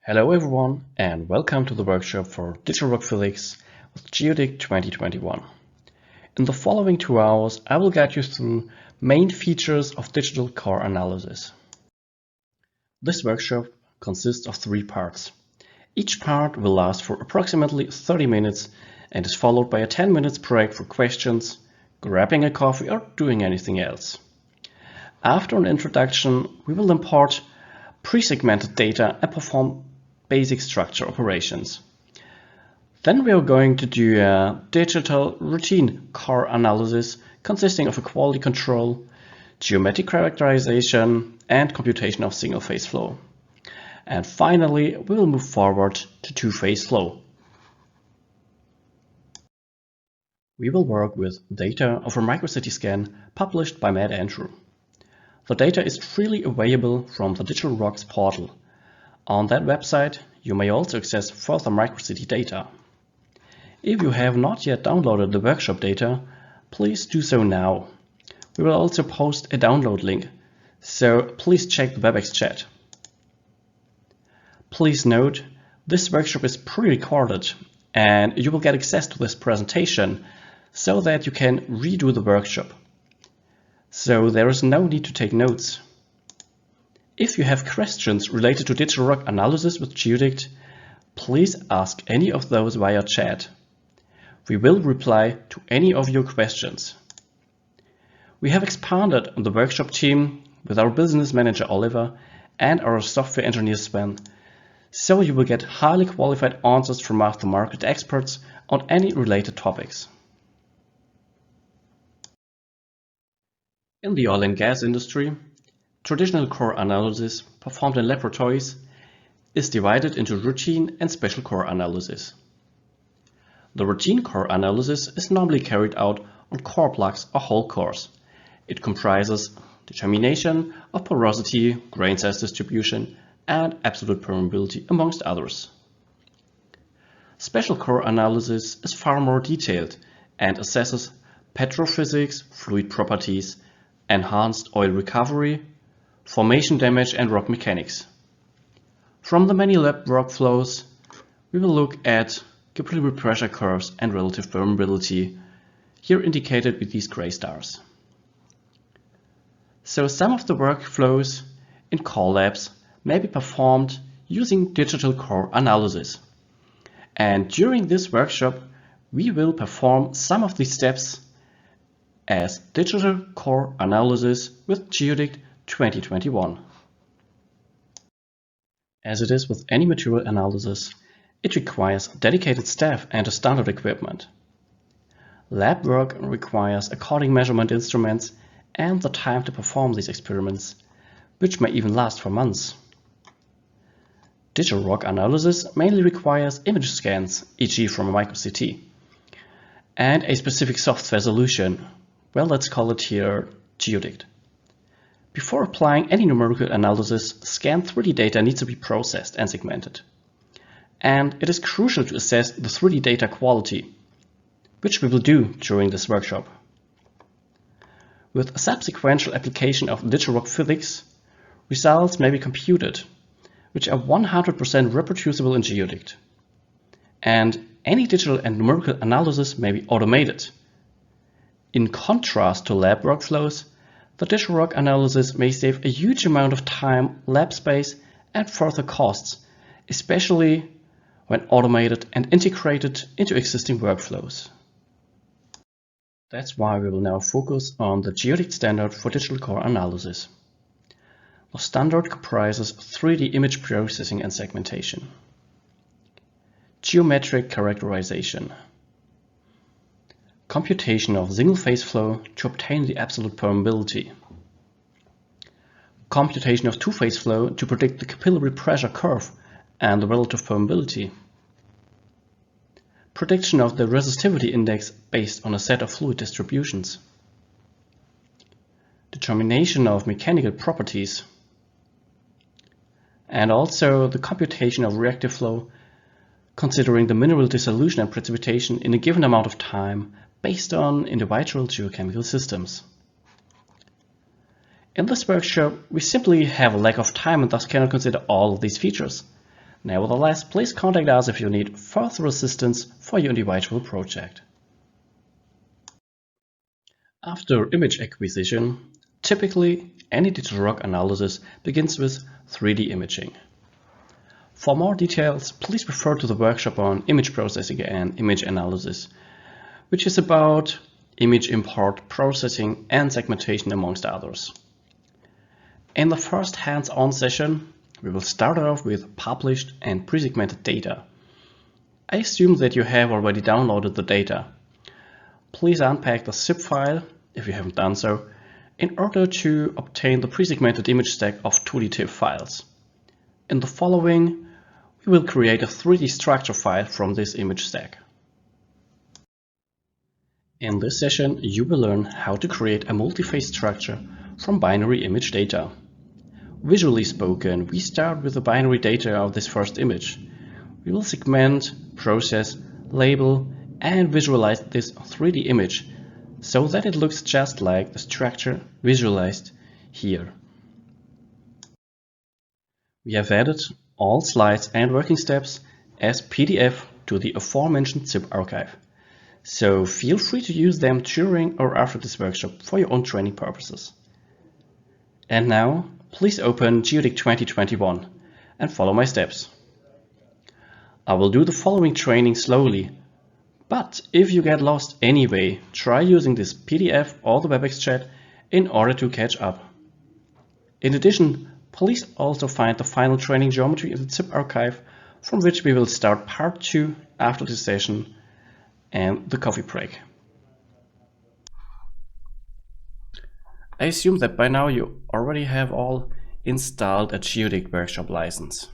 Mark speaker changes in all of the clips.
Speaker 1: Hello everyone and welcome to the workshop for Digital Rock Physics with Geodict 2021. In the following 2 hours I will guide you through main features of digital core analysis. This workshop consists of 3 parts. Each part will last for approximately 30 minutes and is followed by a 10 minutes break for questions, grabbing a coffee or doing anything else. After an introduction we will import pre-segmented data and perform basic structure operations. Then we are going to do a digital routine core analysis consisting of a quality control, geometric characterization, and computation of single-phase flow. And finally, we will move forward to two-phase flow. We will work with data of a microcity scan published by Matt Andrew. The data is freely available from the Digital Rocks portal. On that website, you may also access further microcity data. If you have not yet downloaded the workshop data, please do so now. We will also post a download link, so please check the WebEx chat. Please note, this workshop is pre-recorded and you will get access to this presentation so that you can redo the workshop. So there is no need to take notes. If you have questions related to digital rock analysis with Geodict, please ask any of those via chat. We will reply to any of your questions. We have expanded the workshop team with our business manager Oliver and our software engineer Sven, so you will get highly qualified answers from aftermarket experts on any related topics. In the oil and gas industry, traditional core analysis performed in laboratories is divided into routine and special core analysis. The routine core analysis is normally carried out on core plugs or whole cores. It comprises determination of porosity, grain size distribution, and absolute permeability, amongst others. Special core analysis is far more detailed and assesses petrophysics, fluid properties, enhanced oil recovery, formation damage and rock mechanics. From the many lab workflows, we will look at capillary pressure curves and relative permeability, here indicated with these gray stars. So some of the workflows in core labs may be performed using digital core analysis. And during this workshop, we will perform some of these steps as digital core analysis with Geodict 2021. As it is with any material analysis, it requires dedicated staff and a standard equipment. Lab work requires according measurement instruments and the time to perform these experiments, which may even last for months. Digital rock analysis mainly requires image scans, e.g. from a micro-CT, and a specific software solution. Well, let's call it here Geodict. Before applying any numerical analysis, scanned 3D data needs to be processed and segmented. And it is crucial to assess the 3D data quality, which we will do during this workshop. With a subsequent application of digital rock physics, results may be computed, which are 100% reproducible in Geodict. And any digital and numerical analysis may be automated. In contrast to lab workflows, the digital rock analysis may save a huge amount of time, lab space, and further costs, especially when automated and integrated into existing workflows. That's why we will now focus on the Geodict standard for digital core analysis. The standard comprises 3D image processing and segmentation, geometric characterization, computation of single-phase flow to obtain the absolute permeability, computation of two-phase flow to predict the capillary pressure curve and the relative permeability, prediction of the resistivity index based on a set of fluid distributions, determination of mechanical properties, and also the computation of reactive flow considering the mineral dissolution and precipitation in a given amount of time based on individual geochemical systems. In this workshop, we simply have a lack of time and thus cannot consider all of these features. Nevertheless, please contact us if you need further assistance for your individual project. After image acquisition, typically any digital rock analysis begins with 3D imaging. For more details, please refer to the workshop on image processing and image analysis, which is about image import, processing, and segmentation amongst others. In the first hands-on session, we will start off with published and pre-segmented data. I assume that you have already downloaded the data. Please unpack the zip file, if you haven't done so, in order to obtain the pre-segmented image stack of 2D TIFF files. In the following, we will create a 3D structure file from this image stack. In this session, you will learn how to create a multi-phase structure from binary image data. Visually spoken, we start with the binary data of this first image. We will segment, process, label, and visualize this 3D image so that it looks just like the structure visualized here. We have added all slides and working steps as PDF to the aforementioned zip archive, so feel free to use them during or after this workshop for your own training purposes. And now, please open Geodik 2021 and follow my steps. I will do the following training slowly, but if you get lost anyway, try using this PDF or the WebEx chat in order to catch up. In addition, please also find the final training geometry in the zip archive, from which we will start part 2 after this session and the coffee break. I assume that by now you already have all installed a Geodik Workshop license.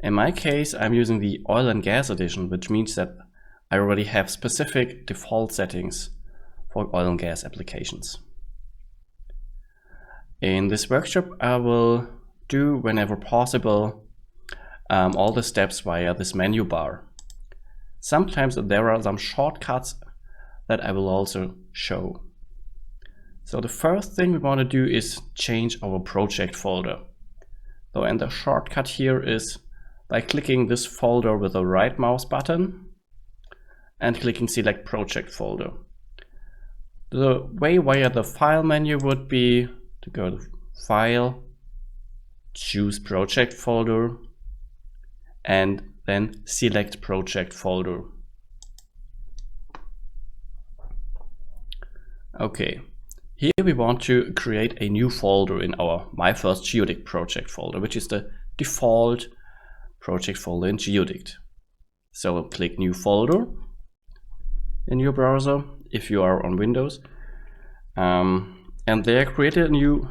Speaker 1: In my case, I'm using the Oil and Gas edition, which means that I already have specific default settings for oil and gas applications. In this workshop, I will do, whenever possible, all the steps via this menu bar. Sometimes there are some shortcuts that I will also show. So the first thing we want to do is change our project folder. So, and the shortcut here is by clicking this folder with the right mouse button and clicking Select Project Folder. The way via the File menu would be to go to File, choose Project Folder, and then Select Project Folder. Okay, here we want to create a new folder in our My First Geodik project folder, which is the default project folder in Geodik. So click New Folder in your browser if you are on Windows, and there create a new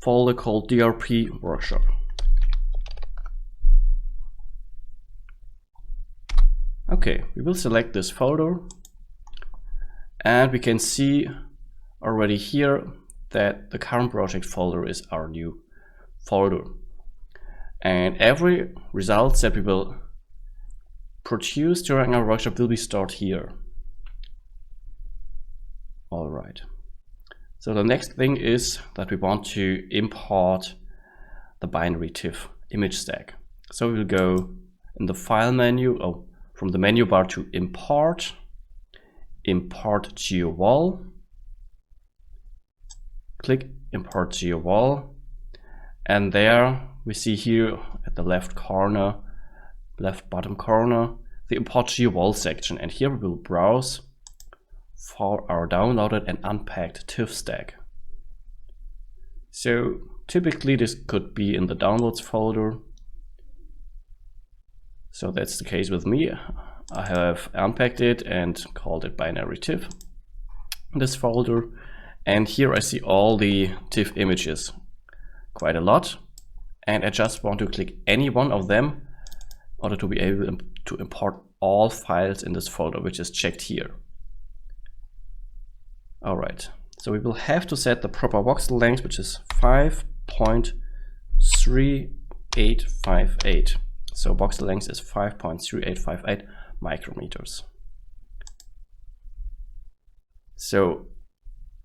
Speaker 1: folder called DRP Workshop. Okay, we will select this folder, and we can see already here that the current project folder is our new folder. And every results that we will produce during our workshop will be stored here. All right. So the next thing is that we want to import the binary TIFF image stack. So we'll go in the File menu, from the menu bar to Import, Import GeoWall. Click Import GeoWall, and there we see here at the left bottom corner, the Import GeoWall section, and here we will browse for our downloaded and unpacked TIFF stack. So typically this could be in the Downloads folder. So that's the case with me. I have unpacked it and called it binary TIFF, this folder. And here I see all the TIFF images, quite a lot. And I just want to click any one of them in order to be able to import all files in this folder, which is checked here. All right, so we will have to set the proper voxel length, which is 5.3858. So voxel length is 5.3858 micrometers. So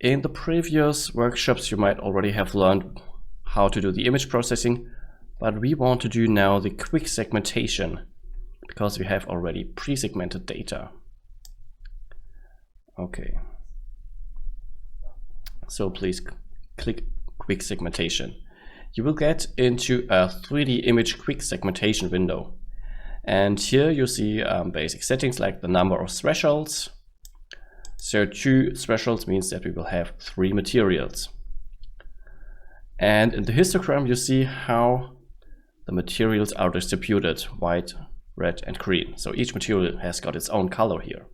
Speaker 1: in the previous workshops, you might already have learned how to do the image processing but we want to do now the quick segmentation because we have already pre-segmented data. Okay. So please click quick segmentation. You will get into a 3D image quick segmentation window. And here you see basic settings like the number of thresholds. So 2 thresholds means that we will have 3 materials. And in the histogram you see how the materials are distributed, white, red and green. So each material has got its own color here.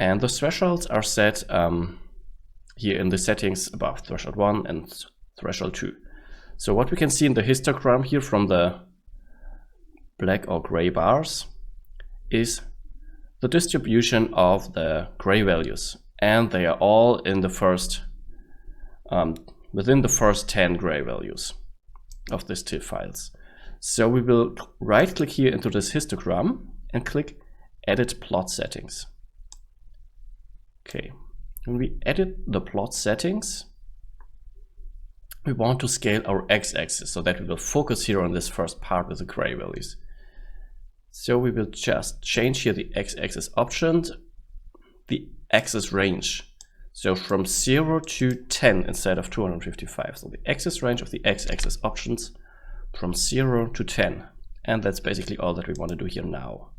Speaker 1: And the thresholds are set here in the settings above threshold 1 and threshold 2. So what we can see in the histogram here from the black or gray bars is the distribution of the gray values, and they are all in the first within the first 10 gray values of these TIFF files. So we will right click here into this histogram and click edit plot settings. Okay, when we edit the plot settings, we want to scale our x-axis so that we will focus here on this first part with the gray values. So we will just change here the x-axis options, the axis range. So from 0 to 10 instead of 255. So the axis range of the x-axis options from 0 to 10. And that's basically all that we want to do here now.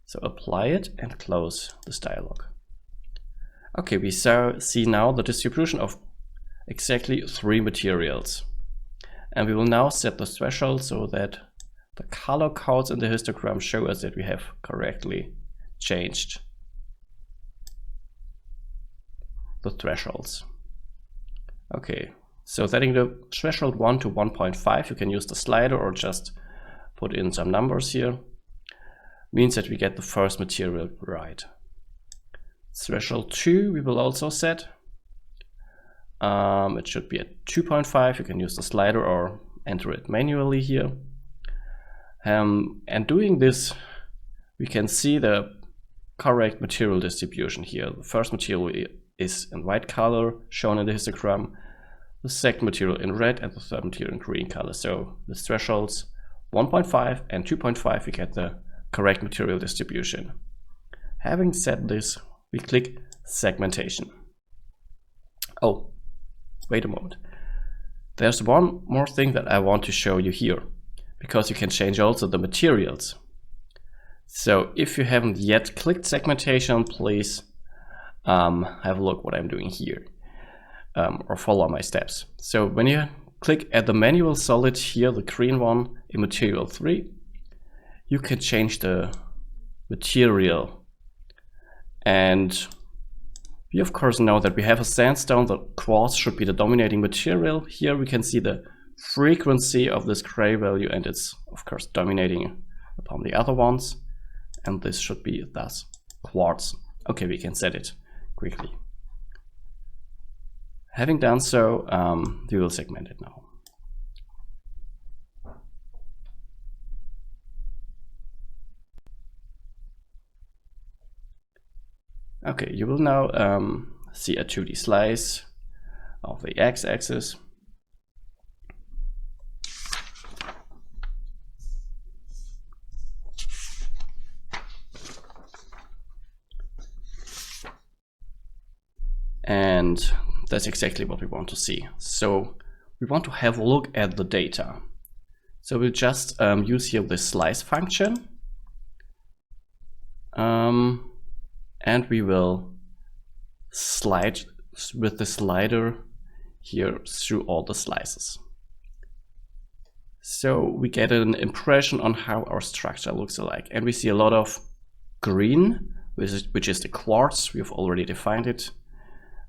Speaker 1: So apply it and close this dialog. Okay, we see now the distribution of exactly 3 materials. And we will now set the threshold so that the color codes in the histogram show us that we have correctly changed the thresholds. Okay, so setting the threshold 1 to 1.5, you can use the slider or just put in some numbers here, means that we get the first material right. Threshold 2 we will also set. It should be at 2.5, you can use the slider or enter it manually here. And doing this, we can see the correct material distribution here. The first material is in white color, shown in the histogram, the second material in red, and the third material in green color. So the thresholds 1.5 and 2.5, we get the correct material distribution. Having said this, we click segmentation. Oh, wait a moment. There's one more thing that I want to show you here, because you can change also the materials. So if you haven't yet clicked segmentation, please have a look what I'm doing here, or follow my steps. So when you click at the manual solid here, the green one in material 3, you can change the material. And we of course know that we have a sandstone, the quartz should be the dominating material. Here we can see the frequency of this gray value, and it's of course dominating upon the other ones, and this should be thus quartz. Okay, we can set it quickly. Having done so, we will segment it now. Okay, you will now see a 2D slice of the x-axis. And that's exactly what we want to see. So we want to have a look at the data. So we'll just use here this slice function. And we will slide with the slider here through all the slices. So we get an impression on how our structure looks like. And we see a lot of green, which is the quartz. We've already defined it.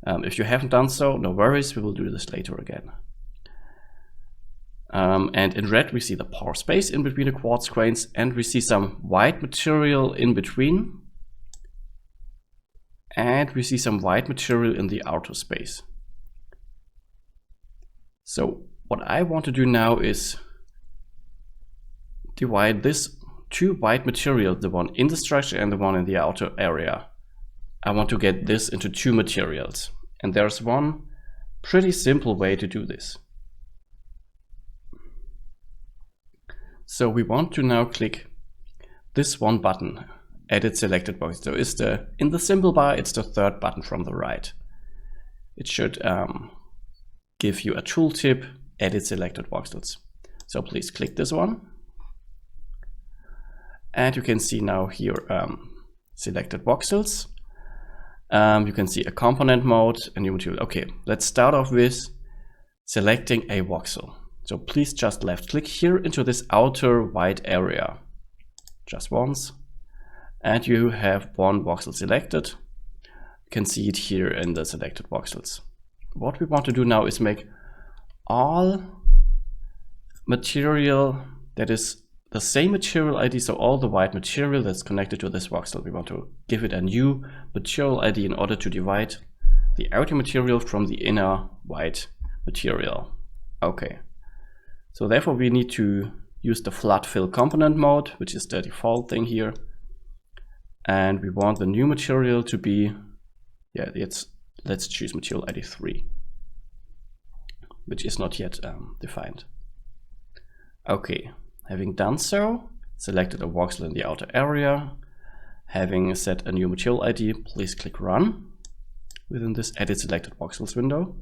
Speaker 1: If you haven't done so, no worries, we will do this later again. And in red we see the pore space in between the quartz grains, and we see some white material in between. And we see some white material in the outer space. So what I want to do now is divide this 2 white materials, the one in the structure and the one in the outer area. I want to get this into 2 materials. And there's one pretty simple way to do this. So we want to now click this one button, Edit Selected Voxels. So is in the symbol bar, it's the third button from the right. It should give you a tooltip, Edit Selected Voxels. So please click this one. And you can see now here selected voxels. You can see a component mode, a new material. Okay, let's start off with selecting a voxel. So please just left click here into this outer white area, just once. And you have one voxel selected. You can see it here in the selected voxels. What we want to do now is make all material that is the same material ID, so all the white material that's connected to this voxel, we want to give it a new material ID in order to divide the outer material from the inner white material. Okay, so therefore we need to use the flood fill component mode, which is the default thing here. And we want the new material to be, let's choose material ID 3, which is not yet defined. Okay. Having done so, selected a voxel in the outer area. Having set a new material ID, please click Run within this Edit Selected Voxels window.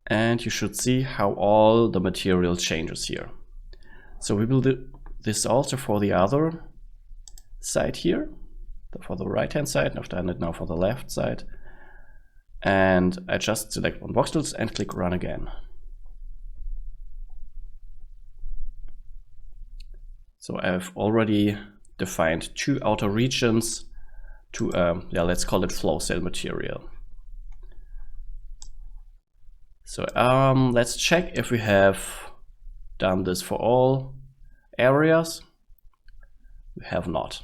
Speaker 1: And you should see how all the material changes here. So we will do this also for the other side here, for the right-hand side. I've done it now for the left side. And I just select one voxels and click Run again. So I've already defined two outer regions to, let's call it flow cell material. So let's check if we have done this for all areas. We have not.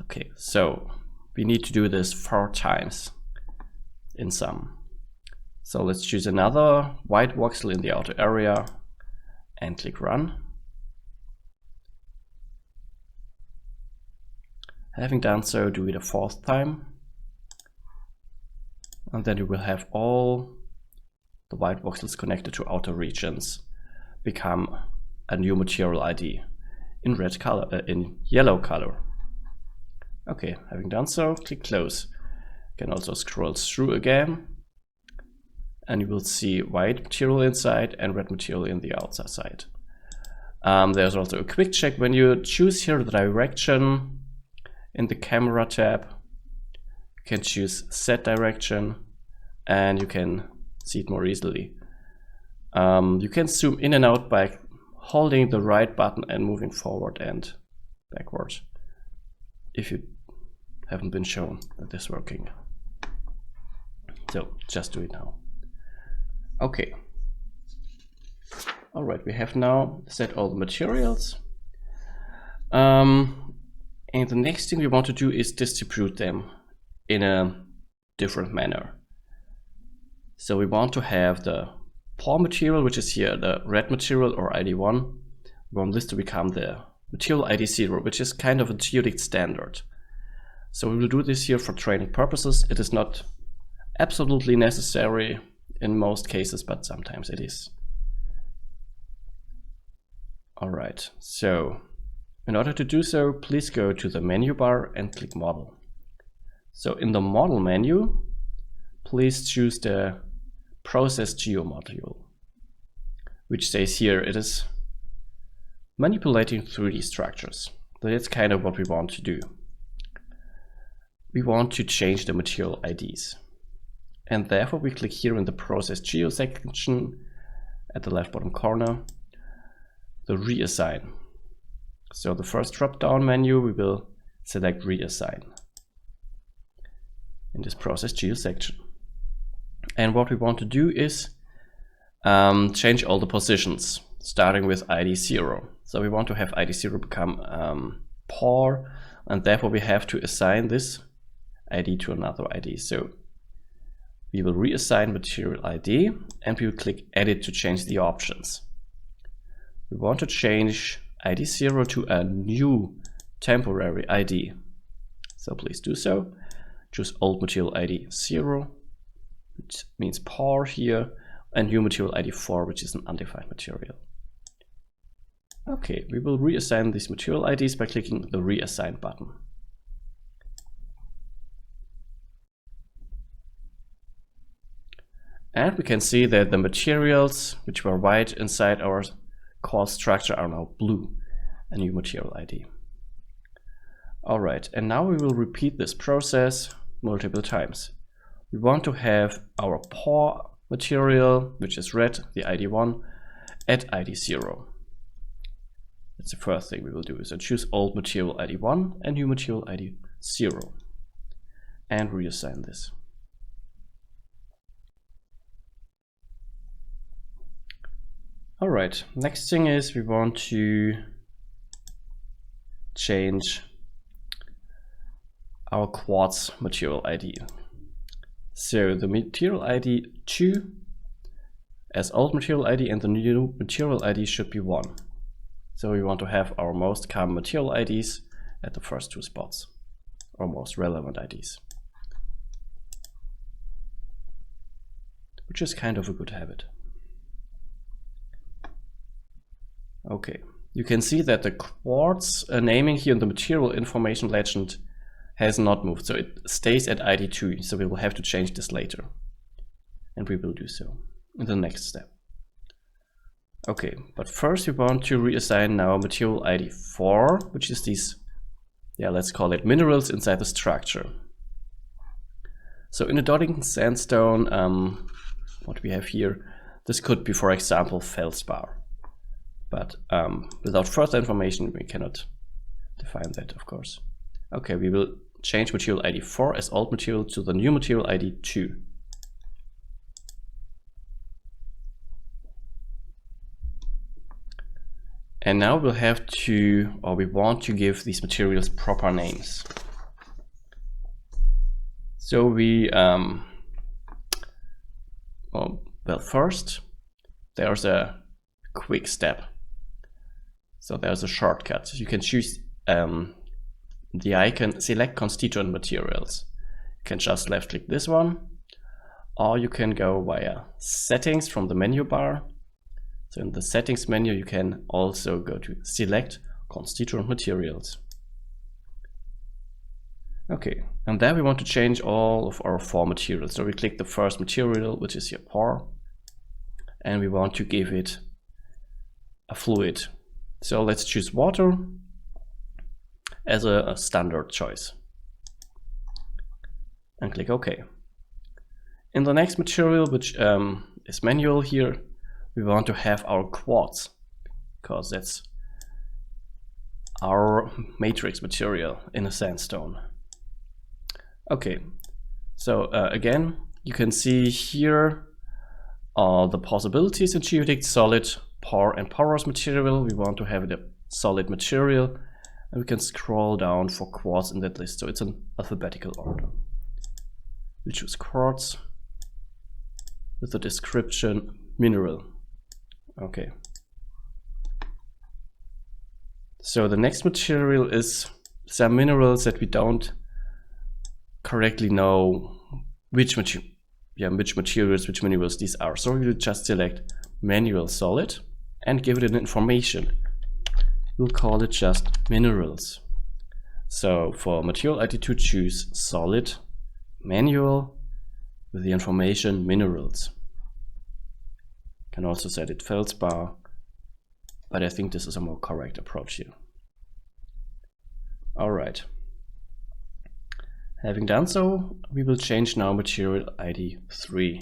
Speaker 1: Okay, so we need to do this 4 times. In sum. So let's choose another white voxel in the outer area and click Run. Having done so, do it a 4th time. And then you will have all the white voxels connected to outer regions become a new material ID in red color, in yellow color. Okay, having done so, click Close. You can also scroll through again and you will see white material inside and red material in the outside side. There's also a quick check. When you choose here the direction in the camera tab, you can choose set direction and you can see it more easily. You can zoom in and out by holding the right button and moving forward and backwards if you haven't been shown that this is working. So just do it now. Okay. All right, we have now set all the materials. And the next thing we want to do is distribute them in a different manner. So we want to have the paw material, which is here the red material or ID1. We want this to become the material ID0, which is kind of a geodetic standard. So we will do this here for training purposes. It is not absolutely necessary in most cases, but sometimes it is. All right, so in order to do so, please go to the menu bar and click Model. So in the Model menu, please choose the Process Geo module, which says here it is manipulating 3D structures. That's kind of what we want to do. We want to change the material IDs. And therefore we click here in the Process Geo section at the left bottom corner, the Reassign. So the first drop-down menu, we will select Reassign in this Process Geo section. And what we want to do is change all the positions, starting with ID0. So we want to have ID0 become paw, and therefore we have to assign this ID to another ID. So we will reassign material ID and we will click Edit to change the options. We want to change ID0 to a new temporary ID. So please do so. Choose old material ID 0 which means POR here, and new material ID 4, which is an undefined material. Okay, we will reassign these material IDs by clicking the Reassign button. And we can see that the materials which were white inside our core structure are now blue, a new material ID. Alright, and now we will repeat this process multiple times. We want to have our POR material, which is red, the ID 1, at ID 0. That's the first thing we will do, so choose old material ID 1 and new material ID 0, and reassign this. Alright, next thing is we want to change our quartz material ID. So the material ID 2 as old material ID and the new material ID should be 1. So we want to have our most common material IDs at the first 2 spots, or most relevant IDs, which is kind of a good habit. Okay, you can see that the quartz naming here in the material information legend has not moved, so it stays at ID 2, so we will have to change this later, and we will do so in the next step. Okay, but first we want to reassign now material ID 4, which is these, let's call it minerals inside the structure. So in the Doddington sandstone, what we have here, this could be, for example, feldspar. But without further information, we cannot define that, of course. Okay, we will change material ID 4 as old material to the new material ID 2. And now we'll have to, or we want to give these materials proper names. So we, well, first, there's a quick step. So there's a shortcut. You can choose the icon, select constituent materials. You can just left click this one, or you can go via settings from the menu bar. So in the settings menu, you can also go to select constituent materials. Okay, and there we want to change all of our 4 materials. So we click the first material, which is here POR, and we want to give it a fluid. So let's choose water as a standard choice and click OK. In the next material, which is manual here, we want to have our quartz, because that's our matrix material in a sandstone. Okay, so again, you can see here the possibilities in Geodict: solid, POR, and porous material. We want to have it a solid material, and we can scroll down for quartz in that list. So it's an alphabetical order. We choose quartz with the description mineral. Okay. So the next material is some minerals that we don't correctly know which minerals these are. So we will just select manual solid and give it an information. We'll call it just minerals. So for material ID 2, choose solid manual with the information minerals. Can also set it feldspar, but I think this is a more correct approach here. All right. Having done so, we will change now material ID 3.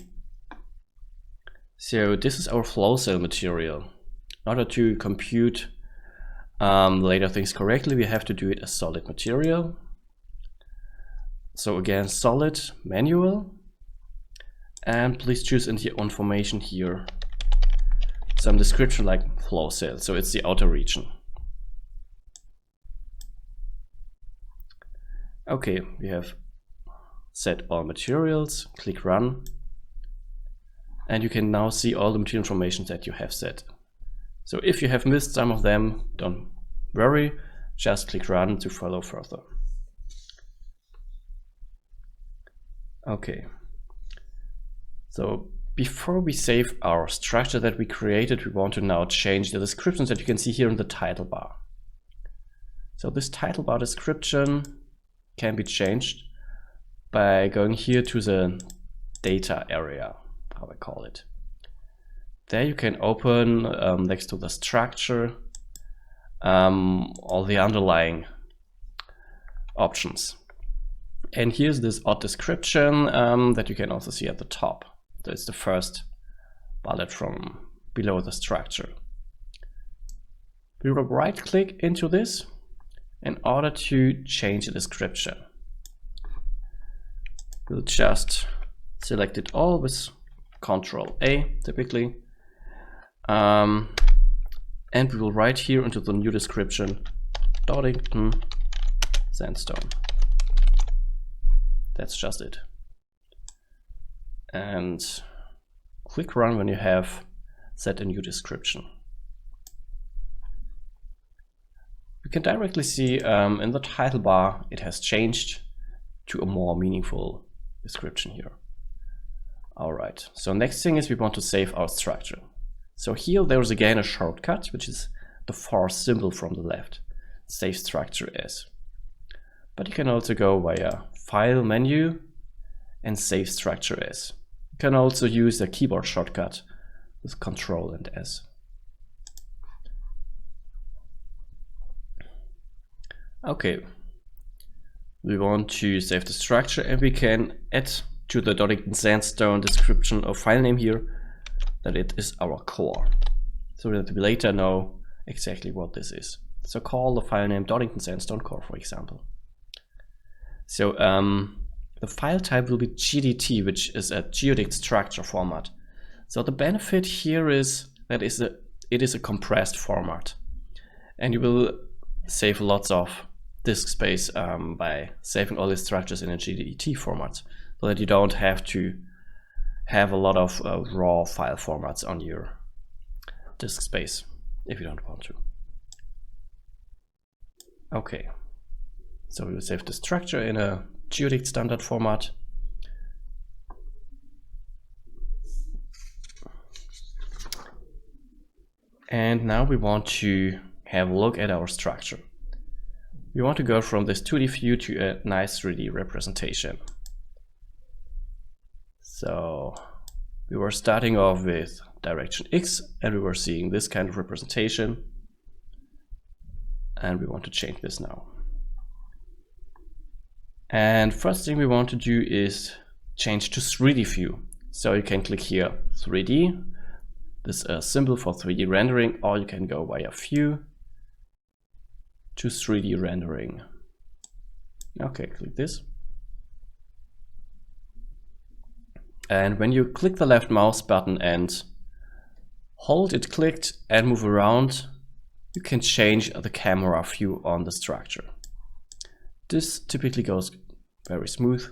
Speaker 1: So this is our flow cell material. In order to compute later things correctly, we have to do it as solid material. So again, solid manual, and please choose in the information here some description like flow cell. So it's the outer region. Okay, we have set all materials, click run, and you can now see all the material information that you have set. So if you have missed some of them, don't worry, just click run to follow further. Okay, So before we save our structure that we created, we want to now change the descriptions that you can see here in the title bar. So this title bar description can be changed by going here to the data area, how I call it. There you can open next to the structure all the underlying options. And here's this odd description that you can also see at the top. That's the first bullet from below the structure. We will right click into this in order to change the description. We'll just select it all with Ctrl A typically. And we will write here into the new description, Doddington Sandstone. That's just it. And click run when you have set a new description. You can directly see in the title bar it has changed to a more meaningful description here. Alright, so next thing is we want to save our structure. So here there's again a shortcut, which is the force symbol from the left, save structure as. But you can also go via File menu and save structure as. You can also use a keyboard shortcut with Ctrl and S. Okay, we want to save the structure and we can add to the Doddington Sandstone description or file name here that it is our core, so that we later know exactly what this is. So call the file name Doddington Sandstone core, for example. So the file type will be GDT, which is a geodict structure format. So the benefit here is that it is a compressed format, and you will save lots of disk space by saving all these structures in a GDT format, so that you don't have to have a lot of raw file formats on your disk space if you don't want to. Okay, so we will save the structure in a geodict standard format. And now we want to have a look at our structure. We want to go from this 2D view to a nice 3D representation. So we were starting off with direction X and we were seeing this kind of representation. And we want to change this now. And first thing we want to do is change to 3D view. So you can click here 3D. This is a symbol for 3D rendering, or you can go via view to 3D rendering. Okay, click this. And when you click the left mouse button and hold it clicked and move around, you can change the camera view on the structure. This typically goes very smooth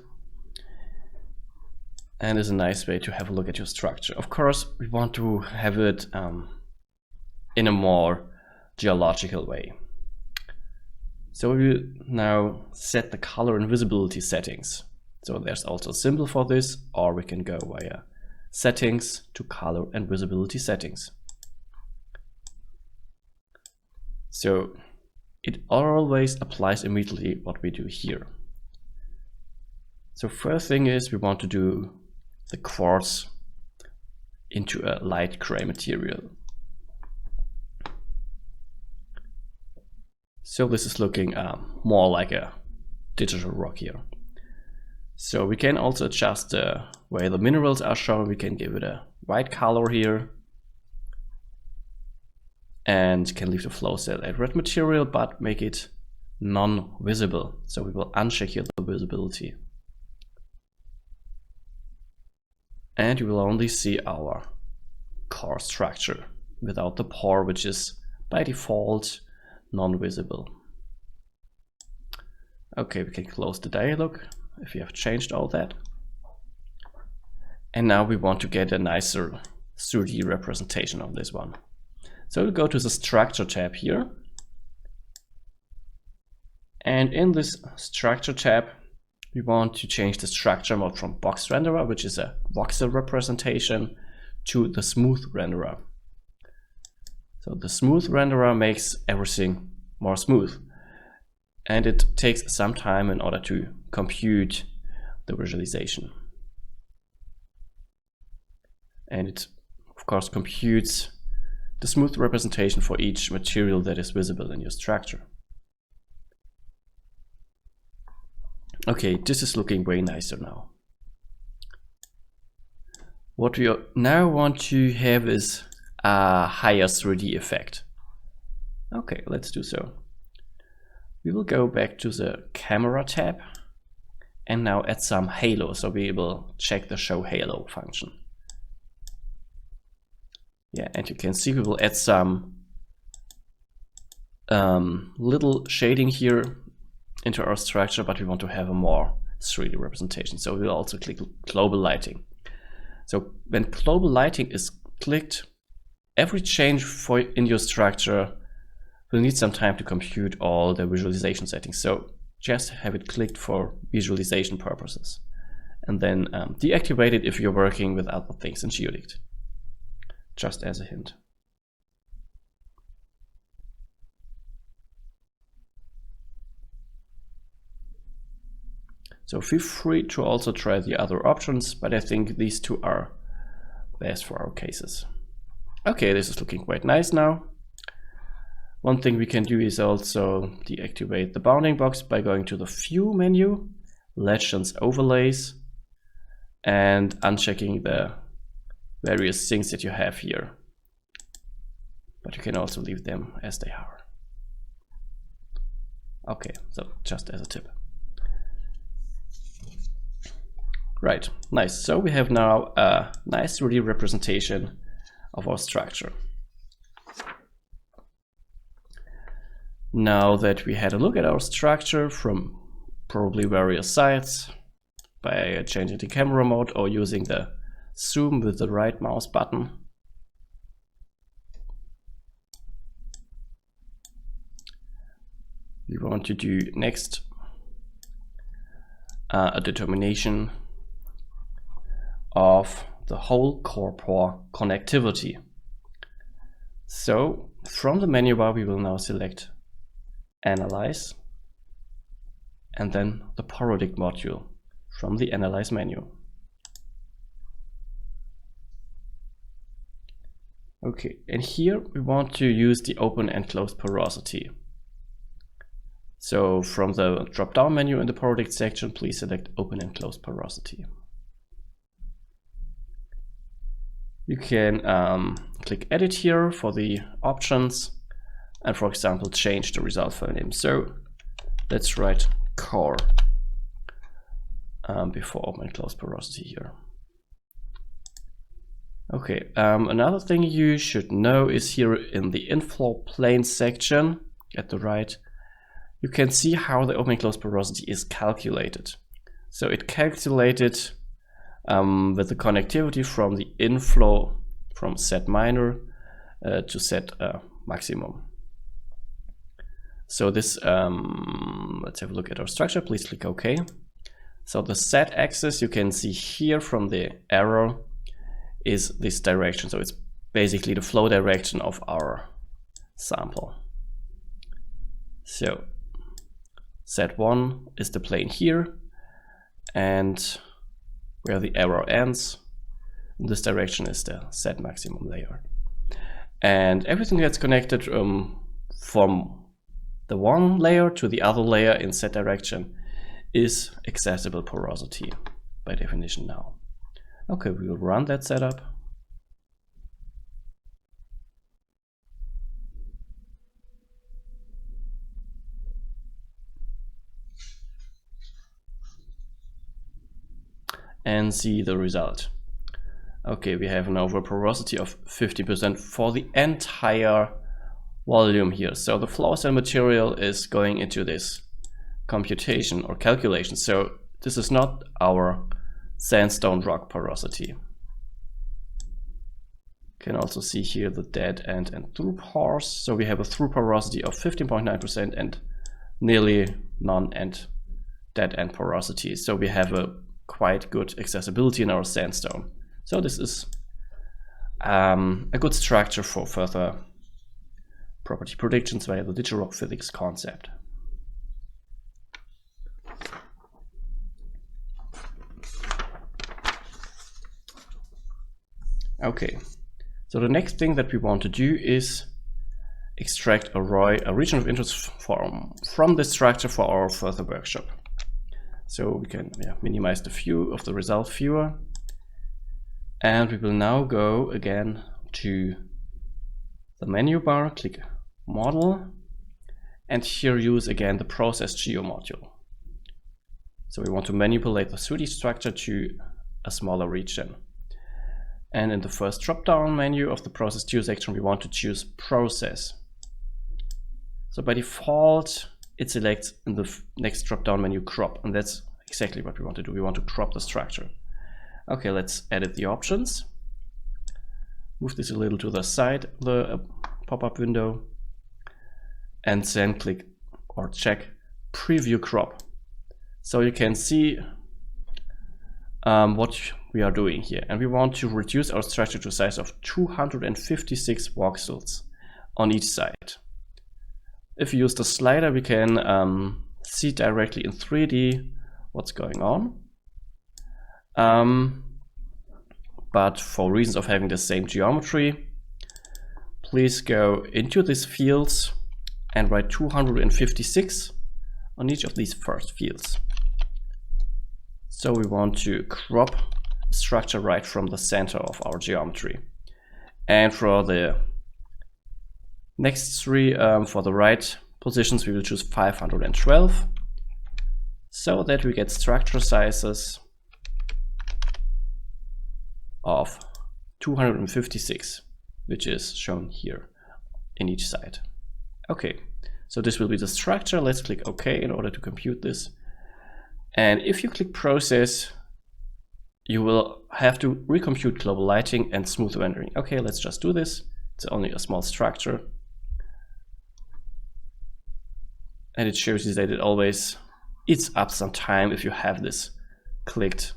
Speaker 1: and is a nice way to have a look at your structure. Of course, we want to have it in a more geological way. So we will now set the color and visibility settings. So there's also a symbol for this, or we can go via settings to color and visibility settings. So it always applies immediately what we do here. So first thing is we want to do the quartz into a light gray material. So this is looking more like a digital rock here. So we can also adjust the way the minerals are shown. We can give it a white color here and can leave the flow set at red material, but make it non-visible. So we will uncheck here the visibility. And you will only see our core structure without the pore, which is by default non-visible. Okay, we can close the dialog if you have changed all that. And now we want to get a nicer 3D representation of this one. So we'll go to the structure tab here. And in this structure tab, we want to change the structure mode from box renderer, which is a voxel representation, to the smooth renderer. So the smooth renderer makes everything more smooth, and it takes some time in order to compute the visualization. And it, of course, computes the smooth representation for each material that is visible in your structure. Okay, this is looking way nicer now. What we now want to have is a higher 3D effect. Okay, let's do so. We will go back to the camera tab and now add some halo, so we will check the show halo function. Yeah, and you can see we will add some little shading here into our structure, but we want to have a more 3D representation. So we'll also click global lighting. So when global lighting is clicked, every change in your structure will need some time to compute all the visualization settings. So just have it clicked for visualization purposes, and then deactivate it if you're working with other things in Geodict, just as a hint. So feel free to also try the other options, but I think these two are best for our cases. Okay, this is looking quite nice now. One thing we can do is also deactivate the bounding box by going to the View menu, Legends Overlays, and unchecking the various things that you have here. But you can also leave them as they are. Okay, so just as a tip. Right, nice. So we have now a nice 3D representation of our structure. Now that we had a look at our structure from probably various sides by changing the camera mode or using the zoom with the right mouse button, we want to do next a determination of the whole corpore connectivity. So from the menu bar we will now select Analyze and then the Porodict module from the Analyze menu. Okay, and here we want to use the open and closed porosity. So from the drop-down menu in the Porodict section, please select open and closed porosity. You can click edit here for the options and, for example, change the result file name. So let's write core before open and close porosity here. Okay, another thing you should know is here in the inflow plane section at the right, you can see how the open and close porosity is calculated. So it calculated with the connectivity from the inflow from set minor to set maximum. So this, let's have a look at our structure. Please click OK. So the Z axis you can see here from the arrow is this direction. So it's basically the flow direction of our sample. So Z1 is the plane here, and where the arrow ends, in this direction is the Z maximum layer. And everything that's connected from the one layer to the other layer in Z direction is accessible porosity by definition now. Okay, we will run that setup. And see the result. Okay, we have an overall porosity of 50% for the entire volume here. So the floor cell material is going into this computation or calculation. So this is not our sandstone rock porosity. You can also see here the dead end and through pores. So we have a through porosity of 15.9% and nearly none and dead end porosity. So we have a quite good accessibility in our sandstone. So this is a good structure for further property predictions via the digital rock physics concept. Okay, so the next thing that we want to do is extract a region of interest from this structure for our further workshop. So we can minimize the view of the result viewer. And we will now go again to the menu bar, click Model, and here use again the Process Geo module. So we want to manipulate the 3D structure to a smaller region. And in the first drop-down menu of the Process Geo section, we want to choose Process. So by default, it selects in the next drop-down menu Crop, and that's exactly what we want to do. We want to crop the structure. Okay, let's edit the options. Move this a little to the side, the pop-up window, and then click or check Preview Crop. So you can see what we are doing here. And we want to reduce our structure to a size of 256 voxels on each side. If you use the slider, we can see directly in 3D what's going on. But for reasons of having the same geometry, please go into these fields and write 256 on each of these first fields. So we want to crop the structure right from the center of our geometry. And for the next three, for the right positions, we will choose 512, so that we get structure sizes of 256, which is shown here in each side. Okay, so this will be the structure. Let's click OK in order to compute this. And if you click Process, you will have to recompute global lighting and smooth rendering. Okay, let's just do this. It's only a small structure. And it shows you that it always eats up some time if you have this clicked.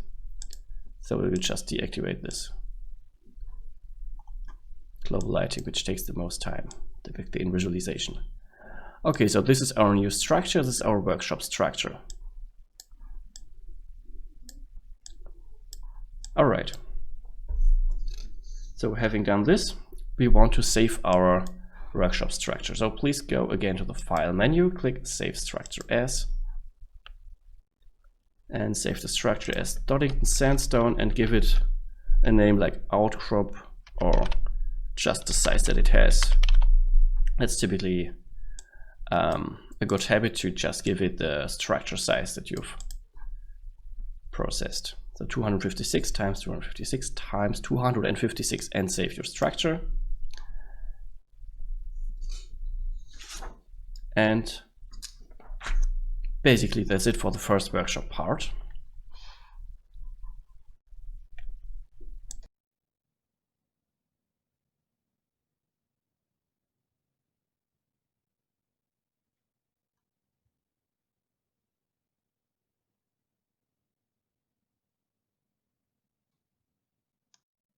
Speaker 1: So we will just deactivate this global lighting, which takes the most time typically in visualization. Okay, so this is our new structure. This is our workshop structure. All right. So having done this, we want to save our workshop structure. So please go again to the File menu, click Save Structure As, and save the structure as Doddington Sandstone and give it a name like Outcrop or just the size that it has. That's typically a good habit to just give it the structure size that you've processed. So 256 times 256 times 256 and save your structure. And basically that's it for the first workshop part.